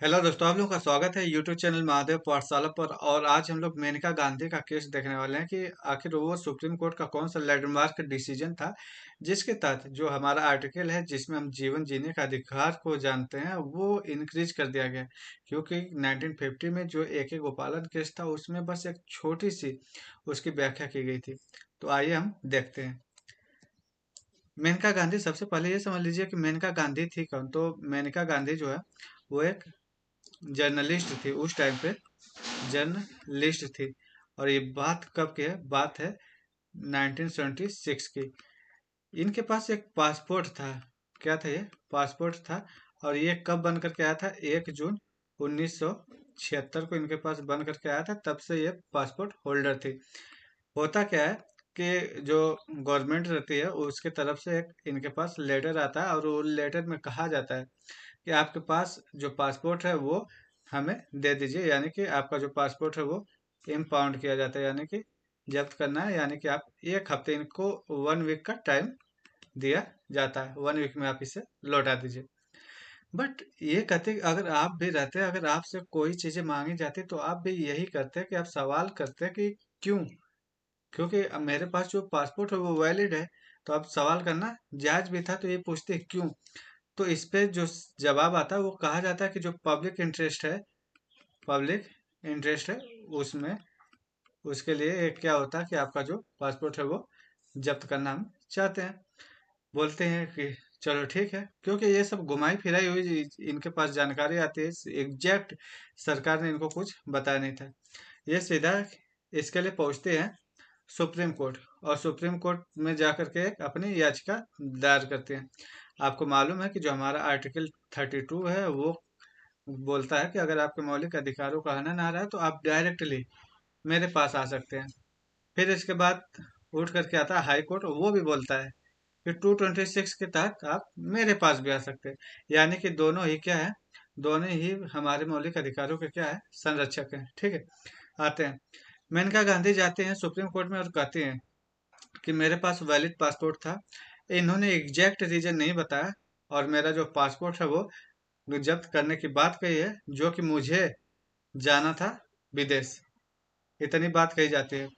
Hello दोस्तों, आप लोगों का स्वागत है यूट्यूब चैनल महादेव पाठशाला पर। और आज हम लोग मेनका गांधी का केस देखने वाले हैं कि आखिर वो सुप्रीम कोर्ट का कौन सा लैंडमार्क डिसीजन था जिसके तहत जो हमारा आर्टिकल है जिसमें हम जीवन जीने का अधिकार को जानते हैं वो इंक्रीज कर दिया गया। क्योंकि 1950 में जो ए के गोपालन केस था उसमें बस एक छोटी सी उसकी व्याख्या की गई थी। तो आइए हम देखते हैं। मेनका गांधी, सबसे पहले ये समझ लीजिए कि मेनका गांधी थी कौन। तो मेनका गांधी जो है वो एक जर्नलिस्ट थी उस टाइम पे, जर्नलिस्ट थी। और ये बात कब की है? बात है 1976 की। इनके पास एक पासपोर्ट था। क्या था ये? पासपोर्ट था। और ये कब बन करके आया था? 1 जून 1976 को इनके पास बन करके आया था। तब से ये पासपोर्ट होल्डर थी। होता क्या है कि जो गवर्नमेंट रहती है उसके तरफ से एक इनके पास लेटर आता है और वो लेटर में कहा जाता है कि आपके पास जो पासपोर्ट है वो हमें दे दीजिए। यानी कि आपका जो पासपोर्ट है वो इम्पाउंड किया जाता है, यानी कि जब्त करना है। यानी कि आप 1 हफ्ते, इनको 1 वीक का टाइम दिया जाता है। 1 वीक में आप इसे लौटा दीजिए। बट ये कहते कि अगर आप भी रहते, अगर आपसे कोई चीजें मांगी जाती तो आप भी यही करते कि आप सवाल करते कि क्यों? क्योंकि अब मेरे पास जो पासपोर्ट है वो वैलिड है। तो अब सवाल करना जायज भी था। तो ये पूछते क्यों। तो इस पे जो जवाब आता है वो कहा जाता है कि जो पब्लिक इंटरेस्ट है उसमें, उसके लिए एक क्या होता है कि आपका जो पासपोर्ट है वो जब्त करना हम चाहते हैं। बोलते हैं कि चलो ठीक है। क्योंकि ये सब घुमाई फिराई हुई इनके पास जानकारी आती है, एग्जैक्ट सरकार ने इनको कुछ बताया नहीं था। ये सीधा इसके लिए पहुंचते हैं सुप्रीम कोर्ट। और सुप्रीम कोर्ट में जाकर के अपनी याचिका दायर करते हैं। आपको मालूम है कि जो हमारा आर्टिकल 32 है वो बोलता है कि अगर आपके मौलिक अधिकारों का हनन आ रहा है तो आप डायरेक्टली मेरे पास आ सकते हैं। फिर इसके बाद उठ करके आता है हाई कोर्ट, वो भी बोलता है कि 226 के तहत आप मेरे पास भी आ सकते हैं। यानी कि दोनों ही क्या है? दोनों ही हमारे मौलिक अधिकारों के क्या है? संरक्षक हैं। ठीक है। आते हैं, मेनका गांधी जाते हैं सुप्रीम कोर्ट में और कहते हैं कि मेरे पास वैलिड पासपोर्ट था। इन्होंने एग्जैक्ट रीजन नहीं बताया और मेरा जो पासपोर्ट है वो जब्त करने की बात कही है, जो कि मुझे जाना था विदेश। इतनी बात कही जाती है।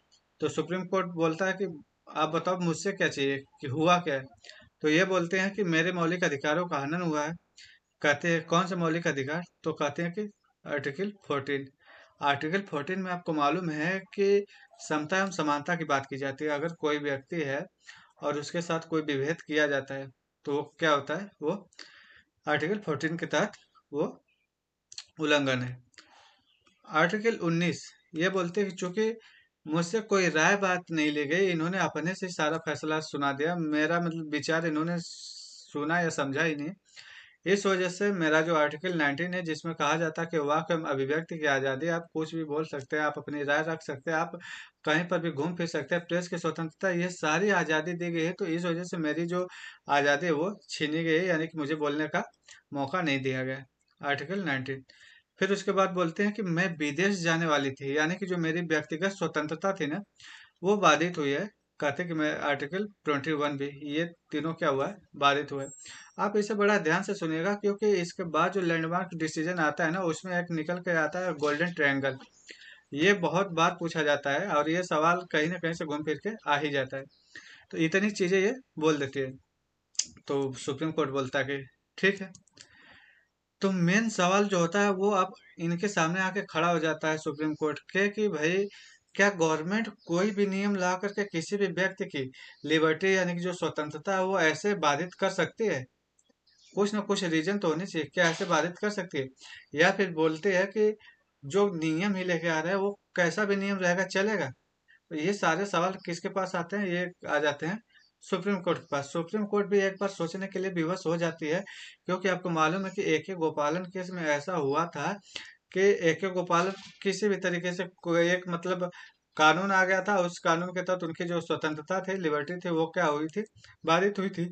तो सुप्रीम कोर्ट बोलता है कि आप बताओ मुझसे क्या चाहिए, कि हुआ क्या है। तो ये बोलते हैं कि मेरे मौलिक अधिकारों का हनन हुआ है। कहते हैं कौन से मौलिक अधिकार? तो कहते हैं कि आर्टिकल 14। आर्टिकल 14 में आपको मालूम है कि समता एवं समानता की बात की जाती है। अगर कोई व्यक्ति है और उसके साथ कोई विभेद किया जाता है तो वो क्या होता है? वो आर्टिकल 14 के तहत वो उल्लंघन है। आर्टिकल 19 ये बोलते हैं कि चूंकि मुझसे कोई राय बात नहीं ली गई, इन्होंने अपने से सारा फैसला सुना दिया। मेरा मतलब विचार इन्होंने सुना या समझा ही नहीं। इस वजह से मेरा जो आर्टिकल 19 है जिसमें कहा जाता है कि वाक एवं अभिव्यक्ति की आज़ादी, आप कुछ भी बोल सकते हैं, आप अपनी राय रख सकते हैं, आप कहीं पर भी घूम फिर सकते हैं, प्रेस की स्वतंत्रता, ये सारी आज़ादी दी गई है। तो इस वजह से मेरी जो आज़ादी है वो छीनी गई है, यानी कि मुझे बोलने का मौका नहीं दिया गया। आर्टिकल 19। फिर उसके बाद बोलते हैं कि मैं विदेश जाने वाली थी, यानी कि जो मेरी व्यक्तिगत स्वतंत्रता थी ना वो बाधित हुई है। कहते कि मैं आर्टिकल 21 भी, ये तीनों क्या हुआ है? बाधित हुआ है। आप इसे बड़ा ध्यान से सुनिएगा क्योंकि इसके बाद जो लैंडमार्क डिसीजन आता है ना उसमें एक निकल के आता है गोल्डन ट्रायंगल। ये बहुत बार पूछा जाता है और ये सवाल कहीं ना कहीं से घूम फिर के आ ही जाता है। तो इतनी चीजें ये बोल देती है। तो सुप्रीम कोर्ट बोलता है कि ठीक है। तो मेन सवाल जो होता है वो अब इनके सामने आके खड़ा हो जाता है सुप्रीम कोर्ट के कि भाई क्या गवर्नमेंट कोई भी नियम ला करके किसी भी व्यक्ति की लिबर्टी यानी कि जो स्वतंत्रता है वो ऐसे बाधित कर सकती है? कुछ ना कुछ रीजन तो होनी चाहिए, क्या ऐसे बाधित कर सकती है? या फिर बोलते हैं कि जो नियम ही लेके आ रहा है वो कैसा भी नियम रहेगा चलेगा? तो ये सारे सवाल किसके पास आते हैं? ये आ जाते हैं सुप्रीम कोर्ट के पास। सुप्रीम कोर्ट भी एक बार सोचने के लिए विवश हो जाती है। क्योंकि आपको मालूम है कि ए के गोपालन केस में ऐसा हुआ था कि ए के गोपालन किसी भी तरीके से कोई एक मतलब कानून आ गया था, उस कानून के तहत उनकी जो स्वतंत्रता थी, लिबर्टी थी, वो क्या हुई थी? बाधित हुई थी।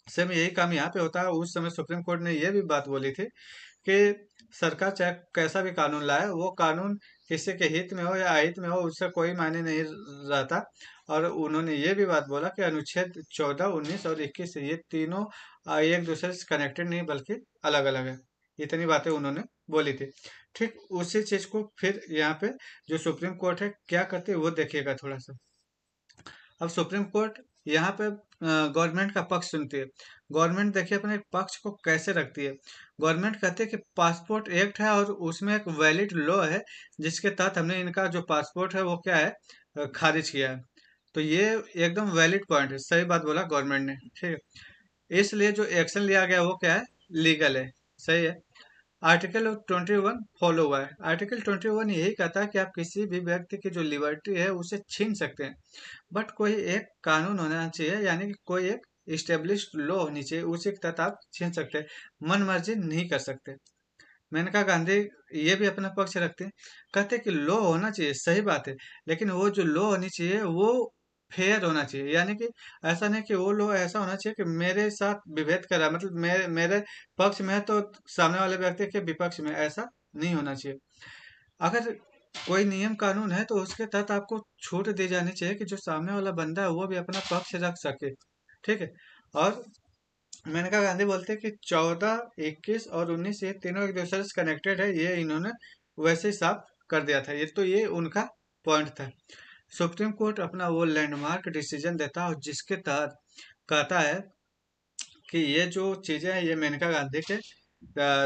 सेम यही काम यहाँ पे होता है। उस समय सुप्रीम कोर्ट ने ये भी बात बोली थी कि सरकार चाहे कैसा भी कानून लाए, वो कानून किसी के हित में हो या अहित में हो उससे कोई मायने नहीं रहता। और उन्होंने ये भी बात बोला कि अनुच्छेद 14, 19 और 21 ये तीनों एक दूसरे से कनेक्टेड नहीं बल्कि अलग अलग है। इतनी बातें उन्होंने बोली थी। ठीक उसी चीज को फिर यहाँ पे जो सुप्रीम कोर्ट है क्या करती है वो देखिएगा थोड़ा सा। अब सुप्रीम कोर्ट यहाँ पे गवर्नमेंट का पक्ष सुनती है। गवर्नमेंट देखिए अपने पक्ष को कैसे रखती है। गवर्नमेंट कहती है कि पासपोर्ट एक्ट है और उसमें एक वैलिड लॉ है जिसके तहत हमने इनका जो पासपोर्ट है वो क्या है, खारिज किया है। तो ये एकदम वैलिड पॉइंट है, सही बात बोला गवर्नमेंट ने, ठीक है। इसलिए जो एक्शन लिया गया वो क्या है, लीगल है, सही है। आर्टिकल 21 फॉलो हुआ है। आर्टिकल 21 यही कहता है कि आप किसी भी व्यक्ति की जो लिबर्टी है उसे छीन सकते हैं, बट कोई एक कानून होना चाहिए, यानी कि कोई एक इस्टेब्लिश्ड लॉ होनी चाहिए, उसी के तहत आप छीन सकते हैं, मन मर्जी नहीं कर सकते। मेनका गांधी ये भी अपना पक्ष रखते हैं, कहते हैं कि लॉ होना चाहिए, सही बात है, लेकिन वो जो लॉ होनी चाहिए वो फेयर होना चाहिए, यानी कि ऐसा नहीं कि वो लॉ ऐसा होना चाहिए कि मेरे साथ विभेद करा, मतलब मेरे पक्ष में है तो सामने वाले व्यक्ति के विपक्ष में, ऐसा नहीं होना चाहिए। अगर कोई नियम कानून है तो उसके तहत आपको छूट दी जानी चाहिए कि जो सामने वाला बंदा है वो भी अपना पक्ष रख सके, ठीक है। और मेनका गांधी बोलते हैं कि 14, 21 और 19 ये तीनों एक दूसरे से कनेक्टेड है, ये इन्होंने वैसे ही साफ कर दिया था। ये तो ये उनका पॉइंट था। सुप्रीम कोर्ट अपना वो लैंडमार्क डिसीजन देता है और जिसके तहत कहता है कि ये जो चीजें हैं ये मेनका गांधी के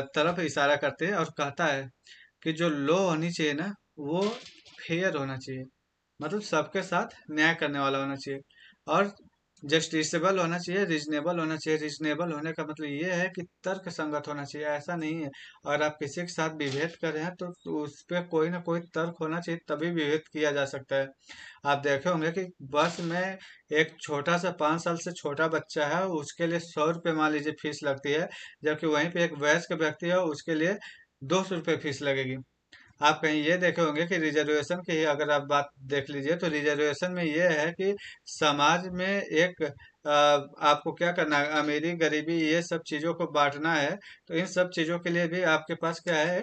तरफ इशारा करते हैं, और कहता है कि जो लॉ होनी चाहिए ना वो फेयर होना चाहिए, मतलब सबके साथ न्याय करने वाला होना चाहिए, और जस्टिसेबल होना चाहिए, रीजनेबल होना चाहिए। रीजनेबल होने का मतलब ये है कि तर्क संगत होना चाहिए, ऐसा नहीं है अगर आप किसी के साथ विभेद कर रहे हैं तो उस पर कोई ना कोई तर्क होना चाहिए, तभी विभेद किया जा सकता है। आप देखे होंगे कि बस में एक छोटा सा 5 साल से छोटा बच्चा है, उसके लिए 100 रुपये मान लीजिए फीस लगती है, जबकि वहीं पे एक वयस्क व्यक्ति है उसके लिए 200 रुपये फीस लगेगी। आप कहीं ये देखे होंगे कि रिजर्वेशन की ही अगर आप बात देख लीजिए तो रिजर्वेशन में ये है कि समाज में एक आपको क्या करना है, अमीरी गरीबी ये सब चीजों को बांटना है। तो इन सब चीजों के लिए भी आपके पास क्या है,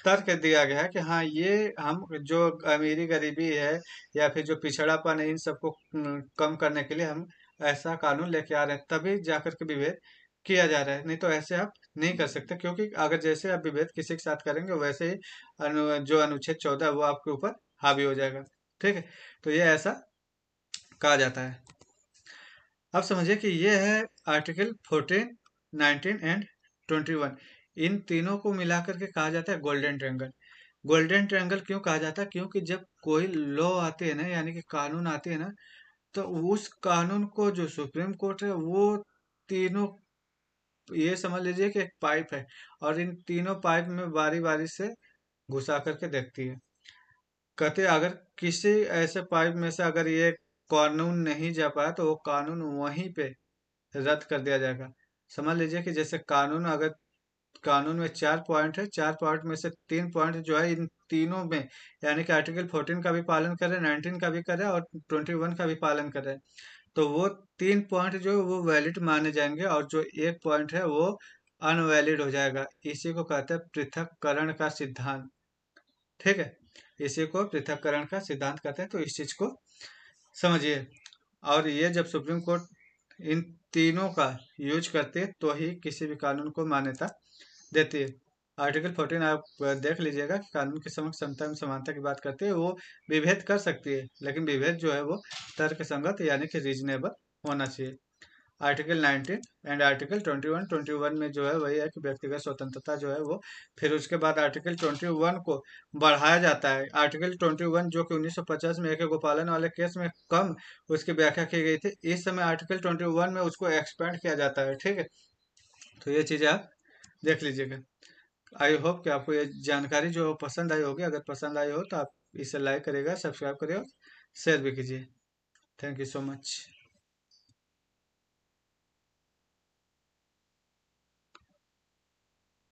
तर्क दिया गया है कि हाँ ये हम जो अमीरी गरीबी है या फिर जो पिछड़ापन है इन सबको कम करने के लिए हम ऐसा कानून लेके आ रहे हैं, तभी जाकर के विभेद किया जा रहा है, नहीं तो ऐसे आप नहीं कर सकते, क्योंकि अगर जैसे आप विभेद किसी के साथ करेंगे वैसे ही जो अनुच्छेद 14 है वो आपके ऊपर हावी हो जाएगा, ठीक है। तो ये ऐसा कहा जाता है। अब समझिए कि ये है आर्टिकल 14, 19 एंड 21। इन तीनों को मिलाकर के कहा जाता है गोल्डन ट्रायंगल। गोल्डन ट्रायंगल क्यों कहा जाता है, क्योंकि जब कोई लॉ आती है ना, यानी कि कानून आती है ना, तो उस कानून को जो सुप्रीम कोर्ट है वो तीनों, ये समझ लीजिए कि एक पाइप है, और इन तीनों पाइप में बारी बारी से घुसा करके देखती है। कहते हैं, अगर किसी ऐसे पाइप में से अगर ये कानून नहीं जा पाया तो वो कानून वहीं पे रद्द कर दिया जाएगा। समझ लीजिए कि जैसे कानून, अगर कानून में 4 पॉइंट है, 4 पॉइंट में से 3 पॉइंट जो है इन तीनों में, यानी कि आर्टिकल 14 का भी पालन करे, 19 का भी करे और 21 का भी पालन करे, तो वो 3 पॉइंट जो है वो वैलिड माने जाएंगे, और जो एक पॉइंट है वो अनवैलिड हो जाएगा। इसी को कहते हैं पृथक्करण का सिद्धांत, ठीक है। इसी को पृथक्करण का सिद्धांत कहते हैं, तो इस चीज को समझिए। और ये जब सुप्रीम कोर्ट इन तीनों का यूज करती है तो ही किसी भी कानून को मान्यता देती है। आर्टिकल 14 आप देख लीजिएगा कि कानून के समक्ष समता एवं समानता की बात करती है, वो विभेद कर सकती है, लेकिन विभेद जो है वो तर्क संगत यानी कि रीजनेबल होना चाहिए। आर्टिकल 19 एंड आर्टिकल 21 में जो है वही है कि व्यक्तिगत स्वतंत्रता जो है वो, फिर उसके बाद आर्टिकल 21 को बढ़ाया जाता है। आर्टिकल 21 जो कि 1950 में एक गोपालन वाले केस में कम उसकी व्याख्या की गई थी, इस समय आर्टिकल 21 में उसको एक्सपेंड किया जाता है, ठीक है। तो ये चीजें आप देख लीजिएगा। आई होप कि आपको ये जानकारी जो पसंद आई होगी, अगर पसंद आई हो तो आप इसे लाइक करिएगा, सब्सक्राइब करिएगा, शेयर भी कीजिए। Thank you so much.